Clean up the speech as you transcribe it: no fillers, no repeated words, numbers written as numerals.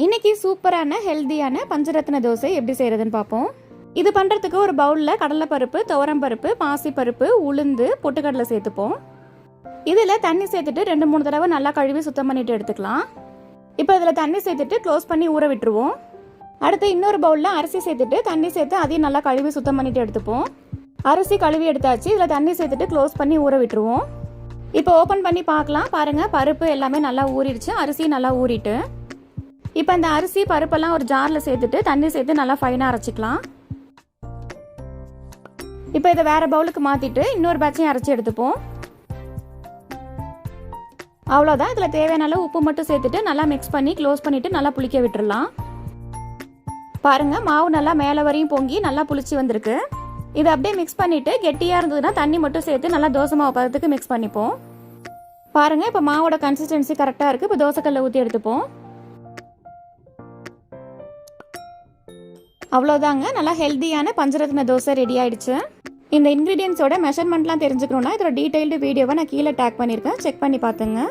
இன்னைக்கு சூப்பரான ஹெல்தியான பஞ்சரத்ன தோசை எப்படி செய்யறதுன்னு பார்ப்போம். இது பண்ணுறதுக்கு ஒரு பவுலில் கடலைப்பருப்பு, துவரம்பருப்பு, பாசிப்பருப்பு, உளுந்து, பொட்டுக்கடலை சேர்த்துப்போம். இதில் தண்ணி சேர்த்துட்டு 2-3 தடவை நல்லா கழுவி சுத்தம் பண்ணிட்டு எடுத்துக்கலாம். இப்போ இதில் தண்ணி சேர்த்துட்டு க்ளோஸ் பண்ணி ஊற விட்டுருவோம். அடுத்து இன்னொரு பவுலில் அரிசி சேர்த்துட்டு தண்ணி சேர்த்து அதையும் நல்லா கழுவி சுத்தம் பண்ணிட்டு எடுத்துப்போம். அரிசி கழுவி எடுத்தாச்சு. இதில் தண்ணி சேர்த்துட்டு க்ளோஸ் பண்ணி ஊற விட்டுருவோம். இப்போ ஓப்பன் பண்ணி பார்க்கலாம். பாருங்கள், பருப்பு எல்லாமே நல்லா ஊறிடுச்சு, அரிசி நல்லா ஊறிட்டு. இப்போ இந்த அரிசி பருப்பெல்லாம் ஒரு ஜாரில் சேர்த்துட்டு தண்ணி சேர்த்து நல்லா ஃபைனாக அரைச்சிக்கலாம். இப்போ இதை வேறு பவுலுக்கு மாற்றிட்டு இன்னொரு பேட்சையும் அரைச்சி எடுத்துப்போம். அவ்வளோதான். இதில் தேவையான அளவு உப்பு மட்டும் சேர்த்துட்டு நல்லா மிக்ஸ் பண்ணி க்ளோஸ் பண்ணிவிட்டு நல்லா புளிக்க விட்டுடலாம். பாருங்கள், மாவு நல்லா மேலே வரையும் பொங்கி நல்லா புளிச்சு வந்திருக்கு. இதை அப்படியே மிக்ஸ் பண்ணிவிட்டு கெட்டியாக இருந்ததுன்னா தண்ணி மட்டும் சேர்த்து நல்லா தோசை மாவு பதத்துக்கு மிக்ஸ் பண்ணிப்போம். பாருங்கள், இப்போ மாவோட கன்சிஸ்டன்சி கரெக்டாக இருக்குது. இப்போ தோசைக்கல்ல ஊற்றி எடுத்துப்போம். அவ்வளோதாங்க, நல்லா ஹெல்த்தியான பஞ்சரத்ன தோசை ரெடி ஆயிடுச்சு. இந்த இன்க்ரீடியன்ஸோட மெஷர்மெண்ட்லாம் தெரிஞ்சுக்கணுன்னா இதோட டீட்டெயில்டு வீடியோவை நான் கீழே டேக் பண்ணியிருக்கேன், செக் பண்ணி பார்த்துங்க.